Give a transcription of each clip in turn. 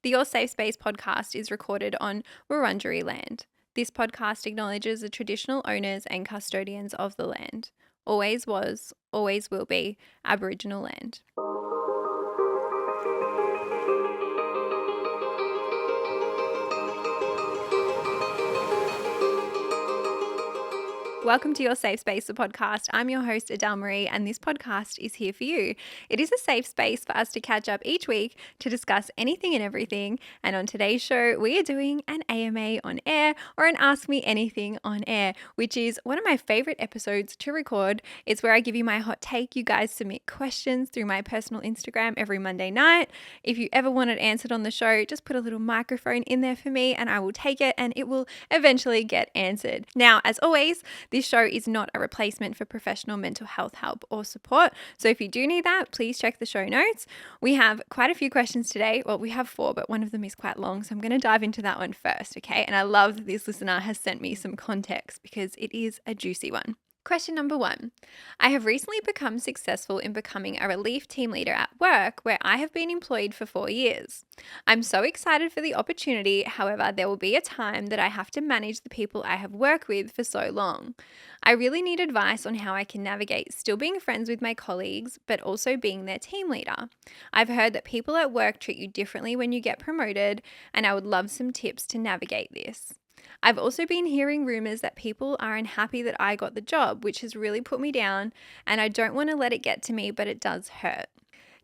The Your Safe Space podcast is recorded on Wurundjeri land. This podcast acknowledges the traditional owners and custodians of the land. Always was, always will be Aboriginal land. Welcome to Your Safe Space, the podcast. I'm your host, Adele Marie, and this podcast is here for you. It is a safe space for us to catch up each week to discuss anything and everything. And on today's show, we are doing an AMA on air or an Ask Me Anything on air, which is one of my favorite episodes to record. It's where I give you my hot take. You guys submit questions through my personal Instagram every Monday night. If you ever want it answered on the show, just put a little microphone in there for me and I will take it and it will eventually get answered. Now, as always, this show is not a replacement for professional mental health help or support. So if you do need that, please check the show notes. We have quite a few questions today. Well, we have 4, but one of them is quite long. So I'm going to dive into that one first, okay? And I love that this listener has sent me some context because it is a juicy one. Question number 1. I have recently become successful in becoming a relief team leader at work where I have been employed for 4 years. I'm so excited for the opportunity. However, there will be a time that I have to manage the people I have worked with for so long. I really need advice on how I can navigate still being friends with my colleagues, but also being their team leader. I've heard that people at work treat you differently when you get promoted, and I would love some tips to navigate this. I've also been hearing rumors that people are unhappy that I got the job, which has really put me down, and I don't want to let it get to me, but it does hurt.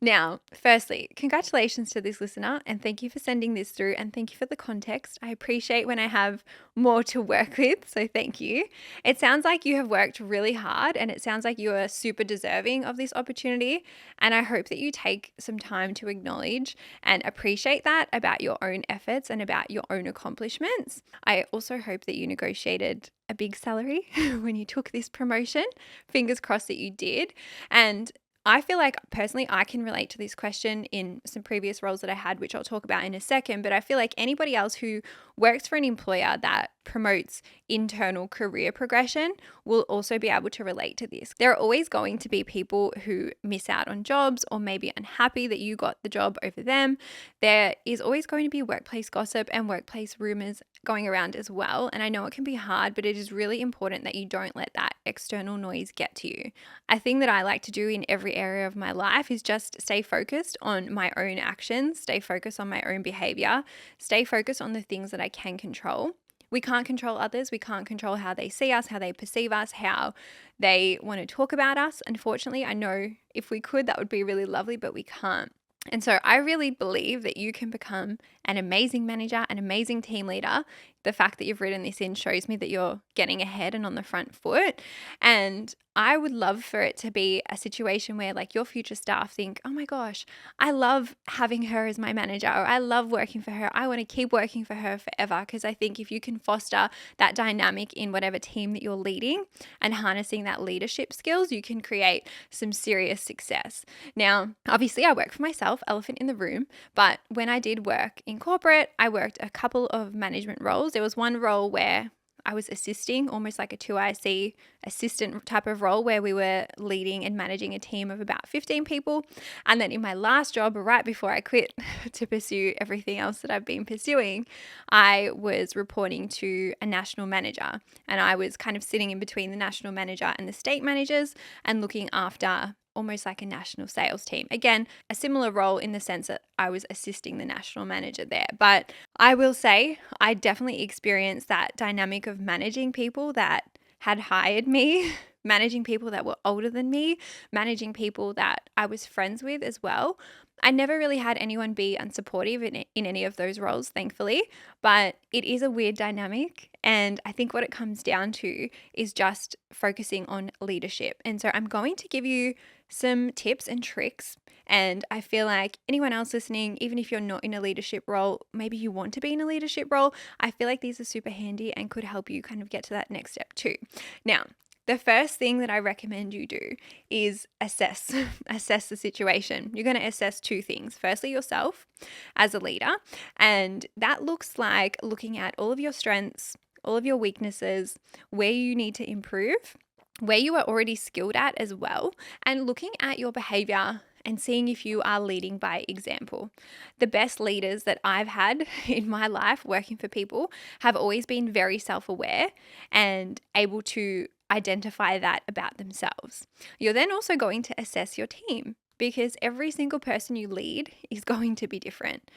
Now, firstly, congratulations to this listener and thank you for sending this through and thank you for the context. I appreciate when I have more to work with, so thank you. It sounds like you have worked really hard and it sounds like you are super deserving of this opportunity, and I hope that you take some time to acknowledge and appreciate that about your own efforts and about your own accomplishments. I also hope that you negotiated a big salary when you took this promotion. Fingers crossed that you did. And I feel like personally I can relate to this question in some previous roles that I had, which I'll talk about in a second, but I feel like anybody else who works for an employer that promotes internal career progression will also be able to relate to this. There are always going to be people who miss out on jobs or maybe unhappy that you got the job over them. There is always going to be workplace gossip and workplace rumors going around as well. And I know it can be hard, but it is really important that you don't let that external noise get to you. A thing that I like to do in every area of my life is just stay focused on my own actions, stay focused on my own behavior, stay focused on the things that I can control. We can't control others. We can't control how they see us, how they perceive us, how they want to talk about us. Unfortunately, I know if we could, that would be really lovely, but we can't. And so I really believe that you can become an amazing manager, an amazing team leader. The fact that you've written this in shows me that you're getting ahead and on the front foot. And I would love for it to be a situation where like your future staff think, oh my gosh, I love having her as my manager, or I love working for her. I want to keep working for her forever. Because I think if you can foster that dynamic in whatever team that you're leading and harnessing that leadership skills, you can create some serious success. Now, obviously I work for myself, elephant in the room, but when I did work in corporate, I worked a couple of management roles. There was one role where I was assisting, almost like a 2IC assistant type of role where we were leading and managing a team of about 15 people. And then in my last job, right before I quit to pursue everything else that I've been pursuing, I was reporting to a national manager. And I was kind of sitting in between the national manager and the state managers and looking after almost like a national sales team. Again, a similar role in the sense that I was assisting the national manager there. But I will say I definitely experienced that dynamic of managing people that had hired me, managing people that were older than me, managing people that I was friends with as well. I never really had anyone be unsupportive in any of those roles, thankfully, but it is a weird dynamic. And I think what it comes down to is just focusing on leadership. And so I'm going to give you some tips and tricks. And I feel like anyone else listening, even if you're not in a leadership role, maybe you want to be in a leadership role, I feel like these are super handy and could help you kind of get to that next step too. Now, the first thing that I recommend you do is assess the situation. You're going to assess 2 things. Firstly, yourself as a leader, and that looks like looking at all of your strengths, all of your weaknesses, where you need to improve, where you are already skilled at as well, and looking at your behavior and seeing if you are leading by example. The best leaders that I've had in my life working for people have always been very self-aware and able to identify that about themselves. You're then also going to assess your team because every single person you lead is going to be different.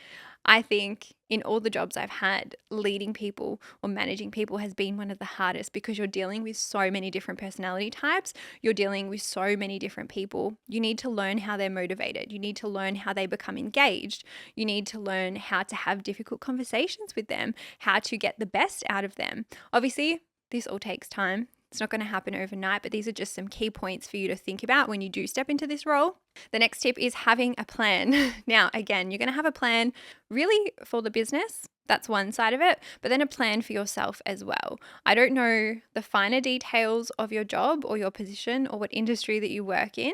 I think in all the jobs I've had, leading people or managing people has been one of the hardest because you're dealing with so many different personality types. You're dealing with so many different people. You need to learn how they're motivated. You need to learn how they become engaged. You need to learn how to have difficult conversations with them, how to get the best out of them. Obviously, this all takes time. It's not going to happen overnight, but these are just some key points for you to think about when you do step into this role. The next tip is having a plan. Now, again, you're going to have a plan really for the business. That's one side of it, but then a plan for yourself as well. I don't know the finer details of your job or your position or what industry that you work in.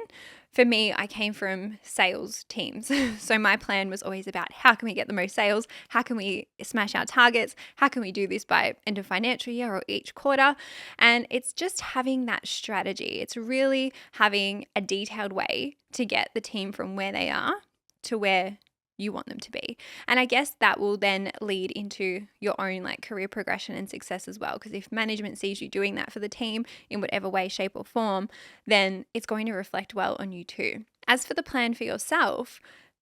For me, I came from sales teams. So my plan was always about how can we get the most sales? How can we smash our targets? How can we do this by end of financial year or each quarter? And it's just having that strategy. It's really having a detailed way to get the team from where they are to where you want them to be. And I guess that will then lead into your own career progression and success as well. Because if management sees you doing that for the team in whatever way, shape, or form, then it's going to reflect well on you too. As for the plan for yourself,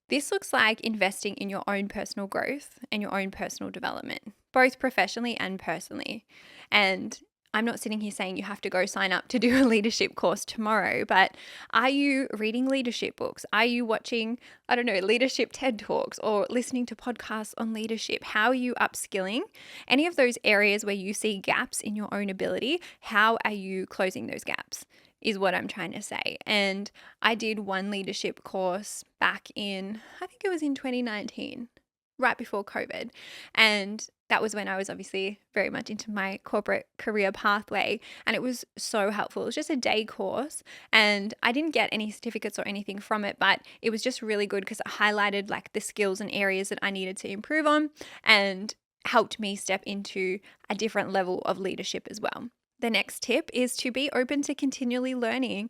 this looks like investing in your own personal growth and your own personal development, both professionally and personally. And I'm not sitting here saying you have to go sign up to do a leadership course tomorrow, but are you reading leadership books? Are you watching, leadership TED Talks or listening to podcasts on leadership? How are you upskilling? Any of those areas where you see gaps in your own ability, how are you closing those gaps? Is what I'm trying to say. And I did one leadership course back in, I think it was in 2019, right before COVID. And that was when I was obviously very much into my corporate career pathway. And it was so helpful. It was just a day course. And I didn't get any certificates or anything from it, but it was just really good because it highlighted the skills and areas that I needed to improve on and helped me step into a different level of leadership as well. The next tip is to be open to continually learning.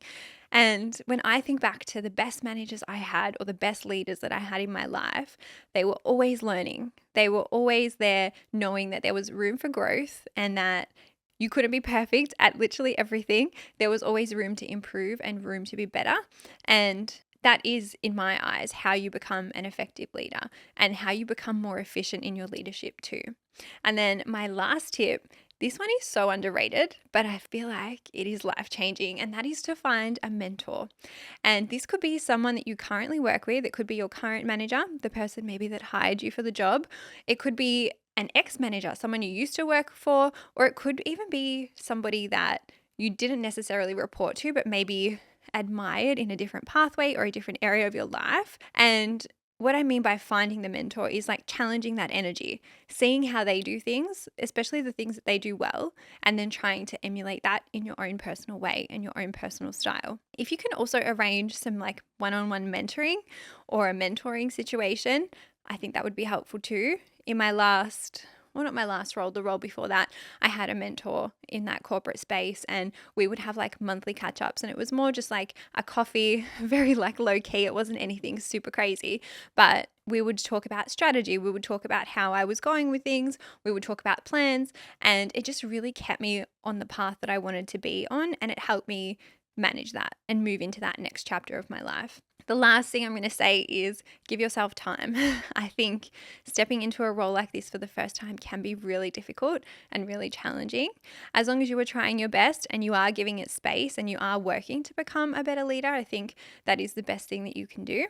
And when I think back to the best managers I had or the best leaders that I had in my life, they were always learning. They were always there knowing that there was room for growth and that you couldn't be perfect at literally everything. There was always room to improve and room to be better. And that is, in my eyes, how you become an effective leader and how you become more efficient in your leadership too. And then my last tip, this one is so underrated, but I feel like it is life-changing, and that is to find a mentor. And this could be someone that you currently work with. It could be your current manager, the person maybe that hired you for the job. It could be an ex-manager, someone you used to work for, or it could even be somebody that you didn't necessarily report to, but maybe admired in a different pathway or a different area of your life. And what I mean by finding the mentor is challenging that energy, seeing how they do things, especially the things that they do well, and then trying to emulate that in your own personal way and your own personal style. If you can also arrange some one-on-one mentoring or a mentoring situation, I think that would be helpful too. In my not my last role, the role before that, I had a mentor in that corporate space and we would have monthly catch-ups, and it was more just a coffee, very low key. It wasn't anything super crazy, but we would talk about strategy. We would talk about how I was going with things. We would talk about plans, and it just really kept me on the path that I wanted to be on, and it helped me manage that and move into that next chapter of my life. The last thing I'm going to say is give yourself time. I think stepping into a role like this for the first time can be really difficult and really challenging. As long as you are trying your best and you are giving it space and you are working to become a better leader, I think that is the best thing that you can do.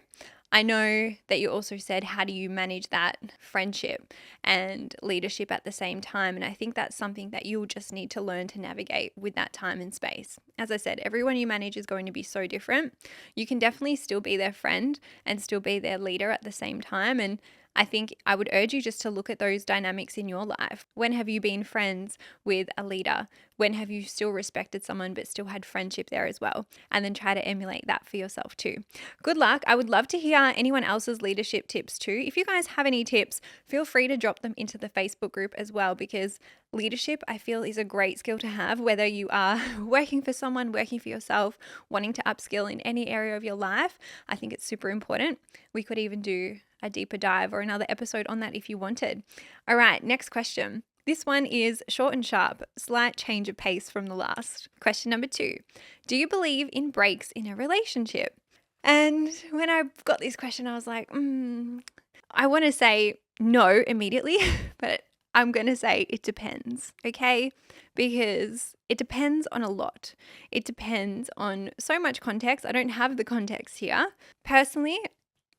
I know that you also said, how do you manage that friendship and leadership at the same time? And I think that's something that you'll just need to learn to navigate with that time and space. As I said, everyone you manage is going to be so different. You can definitely still be their friend and still be their leader at the same time. And I think I would urge you just to look at those dynamics in your life. When have you been friends with a leader? When have you still respected someone but still had friendship there as well? And then try to emulate that for yourself too. Good luck. I would love to hear anyone else's leadership tips too. If you guys have any tips, feel free to drop them into the Facebook group as well, because leadership, I feel, is a great skill to have, whether you are working for someone, working for yourself, wanting to upskill in any area of your life. I think it's super important. We could even do a deeper dive or another episode on that if you wanted. All right, next question. This one is short and sharp, slight change of pace from the last. Question number 2. Do you believe in breaks in a relationship? And when I got this question, I was like, I want to say no immediately, but I'm going to say it depends, okay? Because it depends on a lot. It depends on so much context. I don't have the context here. Personally,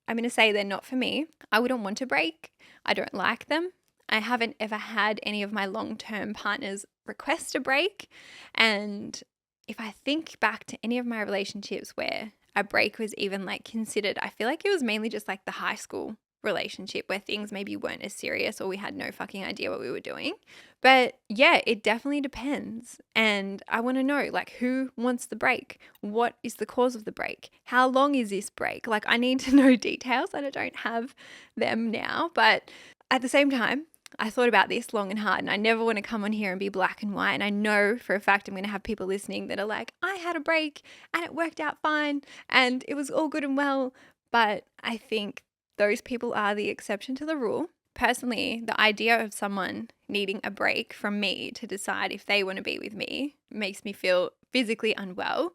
I'm going to say they're not for me. I wouldn't want to break. I don't like them. I haven't ever had any of my long-term partners request a break. And if I think back to any of my relationships where a break was even like considered, I feel like it was mainly just like the high school relationship where things maybe weren't as serious or we had no fucking idea what we were doing. But yeah, it definitely depends. And I want to know, like, who wants the break? What is the cause of the break? How long is this break? Like, I need to know details and I don't have them now. But at the same time, I thought about this long and hard, and I never want to come on here and be black and white. And I know for a fact I'm going to have people listening that are like, I had a break and it worked out fine and it was all good and well. But I think those people are the exception to the rule. Personally, the idea of someone needing a break from me to decide if they want to be with me makes me feel physically unwell,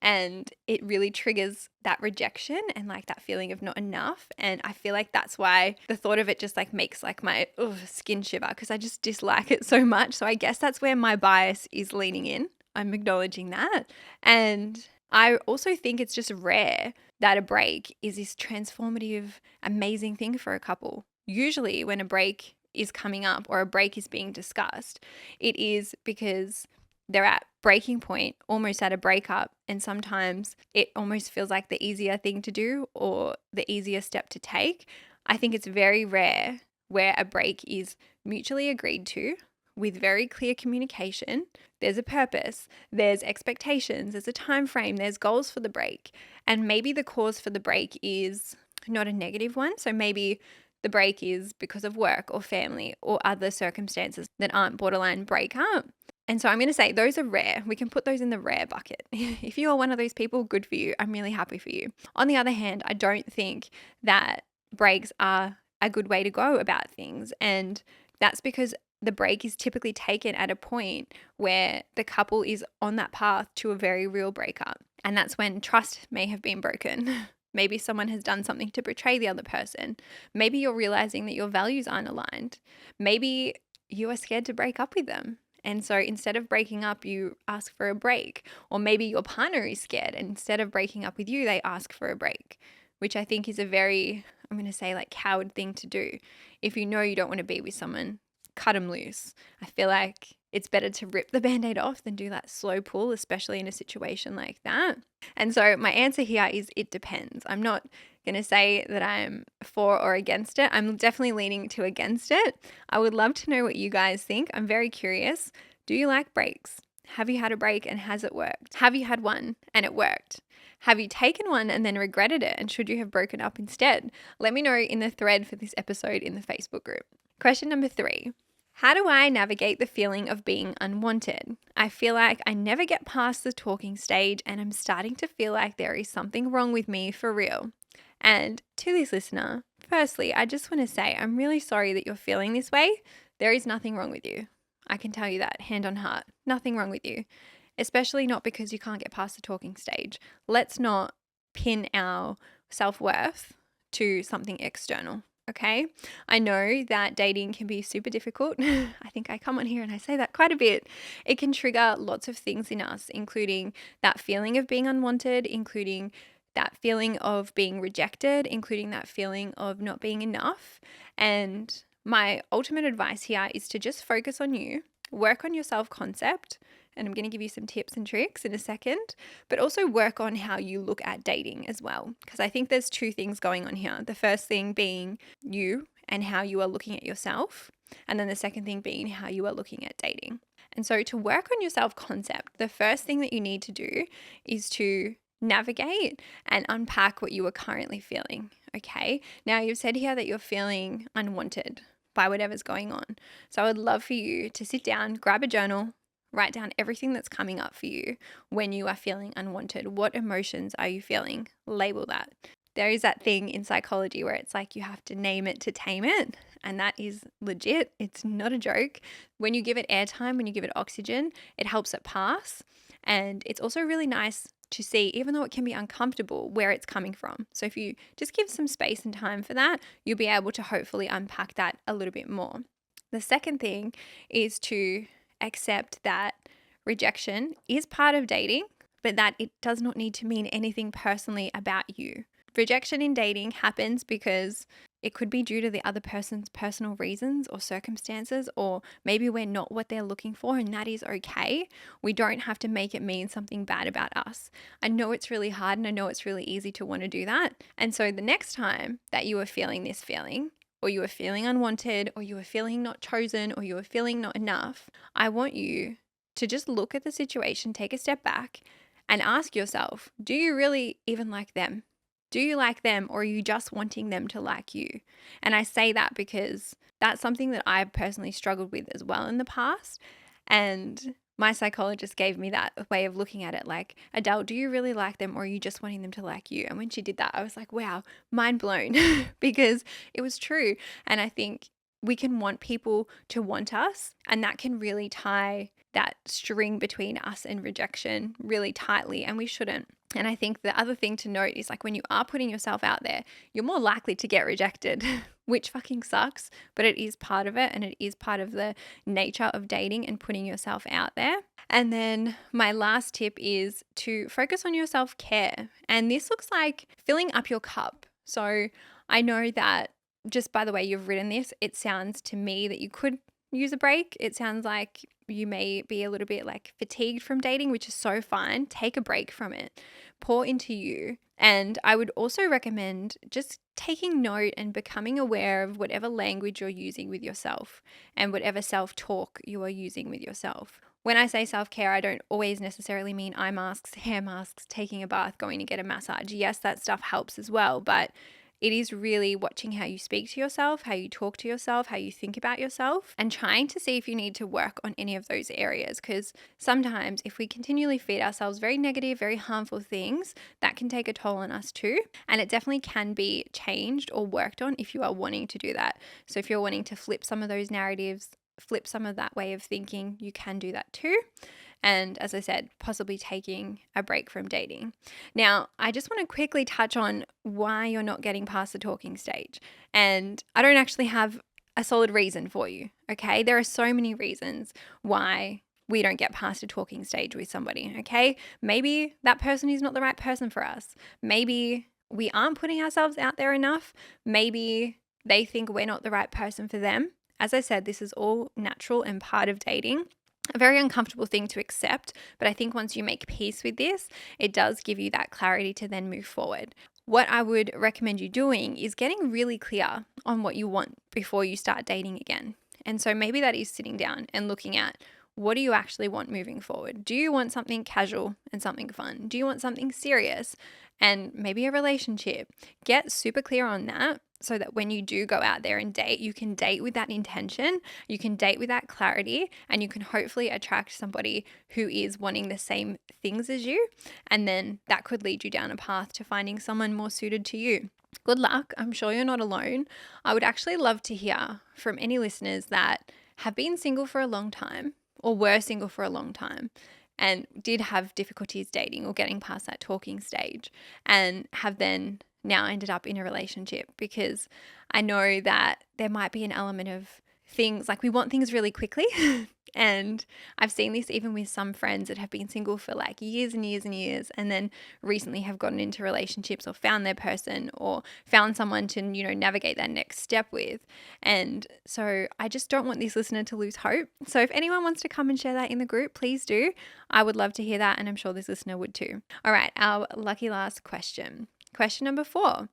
and it really triggers that rejection and like that feeling of not enough. And I feel like that's why the thought of it just like makes like my skin shiver, because I just dislike it so much. So I guess that's where my bias is leaning in. I'm acknowledging that. And I also think it's just rare that a break is this transformative, amazing thing for a couple. Usually when a break is coming up or a break is being discussed, it is because they're at breaking point, almost at a breakup, and sometimes it almost feels like the easier thing to do or the easier step to take. I think it's very rare where a break is mutually agreed to with very clear communication. There's a purpose, there's expectations, there's a time frame, there's goals for the break. And maybe the cause for the break is not a negative one. So maybe the break is because of work or family or other circumstances that aren't borderline breakup. And so I'm going to say those are rare. We can put those in the rare bucket. If you are one of those people, good for you. I'm really happy for you. On the other hand, I don't think that breaks are a good way to go about things. And that's because the break is typically taken at a point where the couple is on that path to a very real breakup. And that's when trust may have been broken. Maybe someone has done something to betray the other person. Maybe you're realizing that your values aren't aligned. Maybe you are scared to break up with them. And so instead of breaking up, you ask for a break. Or maybe your partner is scared, and instead of breaking up with you, they ask for a break, which I think is a very, I'm going to say, like, coward thing to do. If you know you don't want to be with someone, cut them loose. I feel like it's better to rip the Band-Aid off than do that slow pull, especially in a situation like that. And so my answer here is it depends. I'm not going to say that I'm for or against it. I'm definitely leaning to against it. I would love to know what you guys think. I'm very curious. Do you like breaks? Have you had a break and has it worked? Have you had one and it worked? Have you taken one and then regretted it, and should you have broken up instead? Let me know in the thread for this episode in the Facebook group. Question number 3. How do I navigate the feeling of being unwanted? I feel like I never get past the talking stage, and I'm starting to feel like there is something wrong with me for real. And to this listener, firstly, I just want to say I'm really sorry that you're feeling this way. There is nothing wrong with you. I can tell you that, hand on heart. Nothing wrong with you. Especially not because you can't get past the talking stage. Let's not pin our self-worth to something external. Okay, I know that dating can be super difficult. I think I come on here and I say that quite a bit. It can trigger lots of things in us, including that feeling of being unwanted, including that feeling of being rejected, including that feeling of not being enough. And my ultimate advice here is to just focus on you, work on your self-concept, and I'm going to give you some tips and tricks in a second, but also work on how you look at dating as well, because I think there's 2 things going on here. The first thing being you and how you are looking at yourself, and then the second thing being how you are looking at dating. And so to work on your self-concept, the first thing that you need to do is to navigate and unpack what you are currently feeling. Okay. Now you've said here that you're feeling unwanted by whatever's going on. So I would love for you to sit down, grab a journal, write down everything that's coming up for you when you are feeling unwanted. What emotions are you feeling? Label that. There is that thing in psychology where it's like you have to name it to tame it. And that is legit. It's not a joke. When you give it airtime, when you give it oxygen, it helps it pass. And it's also really nice to see, even though it can be uncomfortable, where it's coming from. So if you just give some space and time for that, you'll be able to hopefully unpack that a little bit more. The second thing is to accept that rejection is part of dating, but that it does not need to mean anything personally about you. Rejection in dating happens because it could be due to the other person's personal reasons or circumstances, or maybe we're not what they're looking for, and that is okay. We don't have to make it mean something bad about us. I know it's really hard, and I know it's really easy to want to do that. And so the next time that you are feeling this feeling, or you are feeling unwanted, or you are feeling not chosen, or you are feeling not enough, I want you to just look at the situation, take a step back, and ask yourself, do you really even like them? Do you like them, or are you just wanting them to like you? And I say that because that's something that I've personally struggled with as well in the past. And my psychologist gave me that way of looking at it, like, Adele, do you really like them, or are you just wanting them to like you? And when she did that, I was like, wow, mind blown, because it was true. And I think we can want people to want us, and that can really tie that string between us and rejection really tightly, and we shouldn't. And I think the other thing to note is, like, when you are putting yourself out there, you're more likely to get rejected, which fucking sucks, but it is part of it, and it is part of the nature of dating and putting yourself out there. And then my last tip is to focus on your self-care. And this looks like filling up your cup. So I know that just by the way you've written this, it sounds to me that you could use a break. It sounds like you may be a little bit like fatigued from dating, which is so fine. Take a break from it. Pour into you. And I would also recommend just taking note and becoming aware of whatever language you're using with yourself and whatever self-talk you are using with yourself. When I say self-care, I don't always necessarily mean eye masks, hair masks, taking a bath, going to get a massage. Yes, that stuff helps as well, but it is really watching how you speak to yourself, how you talk to yourself, how you think about yourself, and trying to see if you need to work on any of those areas. Because sometimes if we continually feed ourselves very negative, very harmful things, that can take a toll on us too. And it definitely can be changed or worked on if you are wanting to do that. So if you're wanting to flip some of those narratives, flip some of that way of thinking, you can do that too. And as I said, possibly taking a break from dating. Now, I just want to quickly touch on why you're not getting past the talking stage. And I don't actually have a solid reason for you, okay? There are so many reasons why we don't get past a talking stage with somebody, okay? Maybe that person is not the right person for us. Maybe we aren't putting ourselves out there enough. Maybe they think we're not the right person for them. As I said, this is all natural and part of dating. A very uncomfortable thing to accept, but I think once you make peace with this, it does give you that clarity to then move forward. What I would recommend you doing is getting really clear on what you want before you start dating again. And so maybe that is sitting down and looking at, what do you actually want moving forward? Do you want something casual and something fun? Do you want something serious and maybe a relationship? Get super clear on that, so that when you do go out there and date, you can date with that intention, you can date with that clarity, and you can hopefully attract somebody who is wanting the same things as you. And then that could lead you down a path to finding someone more suited to you. Good luck. I'm sure you're not alone. I would actually love to hear from any listeners that have been single for a long time or were single for a long time and did have difficulties dating or getting past that talking stage and have then now ended up in a relationship, because I know that there might be an element of things like we want things really quickly. And I've seen this even with some friends that have been single for like years and years and years, and then recently have gotten into relationships or found their person or found someone to, navigate that next step with. And so I just don't want this listener to lose hope. So if anyone wants to come and share that in the group, please do. I would love to hear that, and I'm sure this listener would too. All right, our lucky last question. Question number 4,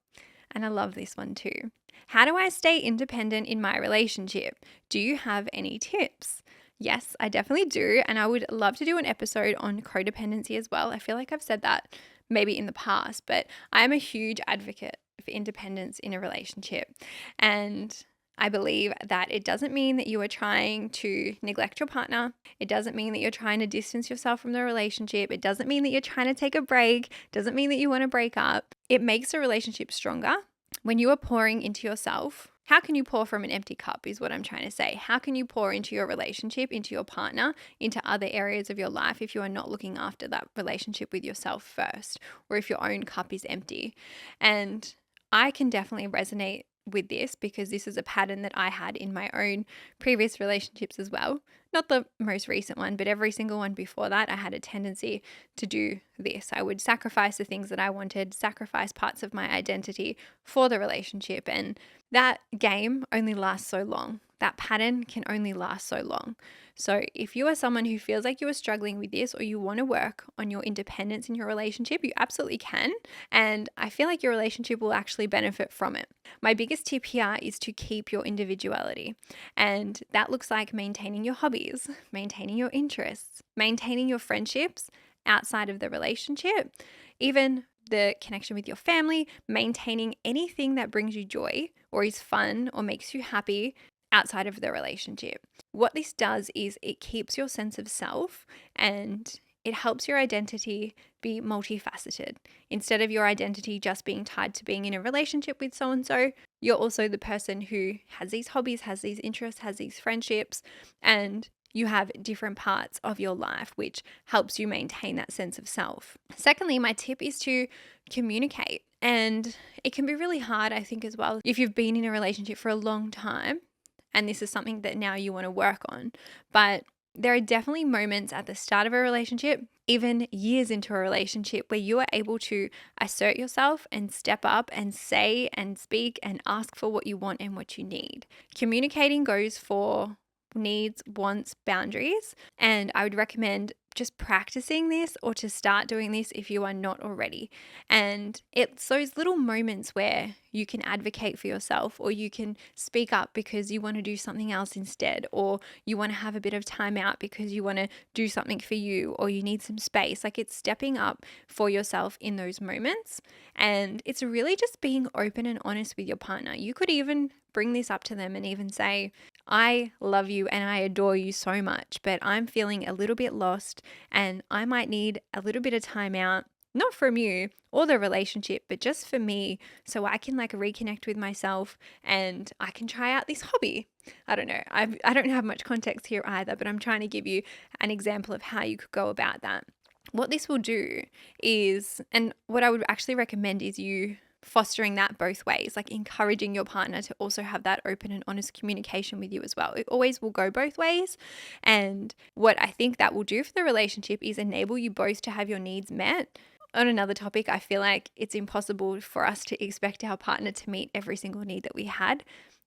and I love this one too. How do I stay independent in my relationship? Do you have any tips? Yes, I definitely do. And I would love to do an episode on codependency as well. I feel like I've said that maybe in the past, but I am a huge advocate for independence in a relationship. And I believe that it doesn't mean that you are trying to neglect your partner. It doesn't mean that you're trying to distance yourself from the relationship. It doesn't mean that you're trying to take a break. It doesn't mean that you want to break up. It makes a relationship stronger when you are pouring into yourself. How can you pour from an empty cup is what I'm trying to say. How can you pour into your relationship, into your partner, into other areas of your life if you are not looking after that relationship with yourself first, or if your own cup is empty? And I can definitely resonate with this because this is a pattern that I had in my own previous relationships as well. Not the most recent one, but every single one before that, I had a tendency to do this. I would sacrifice the things that I wanted, sacrifice parts of my identity for the relationship. And that game only lasts so long. That pattern can only last so long. So if you are someone who feels like you are struggling with this, or you want to work on your independence in your relationship, you absolutely can. And I feel like your relationship will actually benefit from it. My biggest tip here is to keep your individuality. And that looks like maintaining your hobbies, maintaining your interests, maintaining your friendships outside of the relationship, even the connection with your family, maintaining anything that brings you joy or is fun or makes you happy outside of the relationship. What this does is it keeps your sense of self and it helps your identity be multifaceted. Instead of your identity just being tied to being in a relationship with so-and-so, you're also the person who has these hobbies, has these interests, has these friendships, and you have different parts of your life, which helps you maintain that sense of self. Secondly, my tip is to communicate. And it can be really hard, I think, as well, if you've been in a relationship for a long time, and this is something that now you want to work on. But there are definitely moments at the start of a relationship, even years into a relationship, where you are able to assert yourself and step up and say and speak and ask for what you want and what you need. Communicating goes for needs, wants, boundaries. And I would recommend just practicing this or to start doing this if you are not already. And it's those little moments where you can advocate for yourself, or you can speak up because you want to do something else instead, or you want to have a bit of time out because you want to do something for you, or you need some space. Like, it's stepping up for yourself in those moments. And it's really just being open and honest with your partner. You could even bring this up to them and even say, I love you and I adore you so much, but I'm feeling a little bit lost and I might need a little bit of time out, not from you or the relationship, but just for me, so I can reconnect with myself and I can try out this hobby. I don't know. I don't have much context here either, but I'm trying to give you an example of how you could go about that. What this will do is, and what I would actually recommend is you fostering that both ways, like encouraging your partner to also have that open and honest communication with you as well. It always will go both ways. And what I think that will do for the relationship is enable you both to have your needs met. On another topic, I feel like it's impossible for us to expect our partner to meet every single need that we had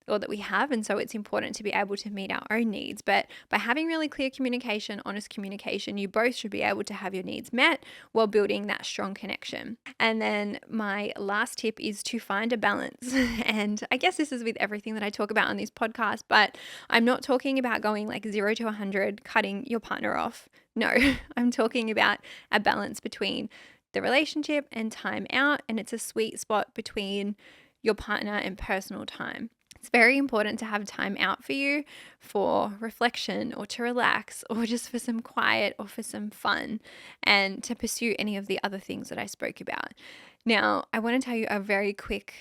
or that we have. And so it's important to be able to meet our own needs. But by having really clear communication, honest communication, you both should be able to have your needs met while building that strong connection. And then my last tip is to find a balance. And I guess this is with everything that I talk about on this podcast, but I'm not talking about going 0 to 100, cutting your partner off. No, I'm talking about a balance between the relationship and time out. And it's a sweet spot between your partner and personal time. It's very important to have time out for you for reflection or to relax or just for some quiet or for some fun and to pursue any of the other things that I spoke about. Now, I want to tell you a very quick,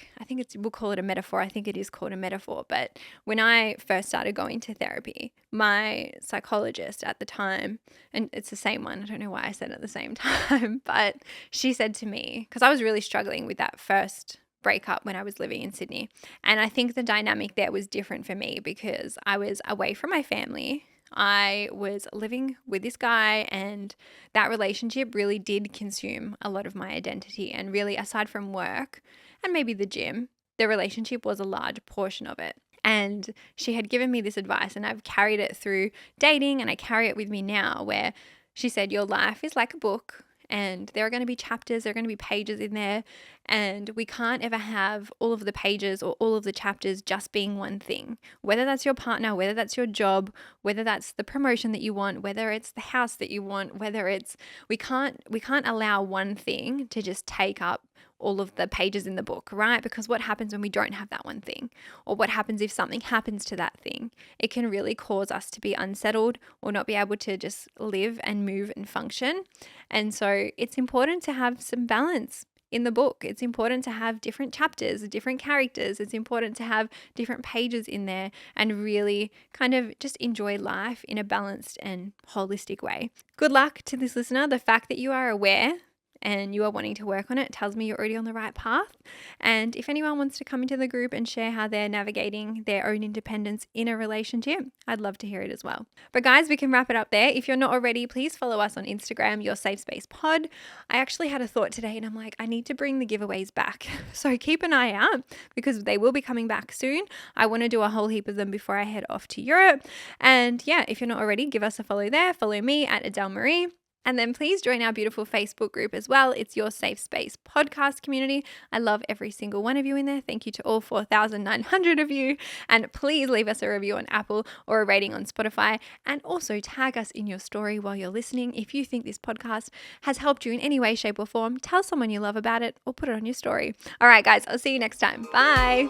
we'll call it a metaphor. I think it is called a metaphor. But when I first started going to therapy, my psychologist at the time, and it's the same one, I don't know why I said it at the same time, but she said to me, because I was really struggling with that first breakup when I was living in Sydney. And I think the dynamic there was different for me because I was away from my family. I was living with this guy, and that relationship really did consume a lot of my identity. And really, aside from work and maybe the gym, the relationship was a large portion of it. And she had given me this advice, and I've carried it through dating, and I carry it with me now, where she said, your life is like a book, and there are going to be chapters, there are going to be pages in there, and we can't ever have all of the pages or all of the chapters just being one thing. Whether that's your partner, whether that's your job, whether that's the promotion that you want, whether it's the house that you want, whether it's we can't allow one thing to just take up all of the pages in the book, right? Because what happens when we don't have that one thing? Or what happens if something happens to that thing? It can really cause us to be unsettled or not be able to just live and move and function. And so it's important to have some balance in the book. It's important to have different chapters, different characters. It's important to have different pages in there and really kind of just enjoy life in a balanced and holistic way. Good luck to this listener. The fact that you are aware and you are wanting to work on it tells me you're already on the right path. And if anyone wants to come into the group and share how they're navigating their own independence in a relationship, I'd love to hear it as well. But guys, we can wrap it up there. If you're not already, please follow us on Instagram, Your Safe Space Pod. I actually had a thought today and I'm like, I need to bring the giveaways back. So keep an eye out because they will be coming back soon. I want to do a whole heap of them before I head off to Europe. And yeah, if you're not already, give us a follow there. Follow me at Adele Marie. And then please join our beautiful Facebook group as well. It's Your Safe Space podcast community. I love every single one of you in there. Thank you to all 4,900 of you. And please leave us a review on Apple or a rating on Spotify. And also tag us in your story while you're listening. If you think this podcast has helped you in any way, shape or form, tell someone you love about it or put it on your story. All right, guys, I'll see you next time. Bye.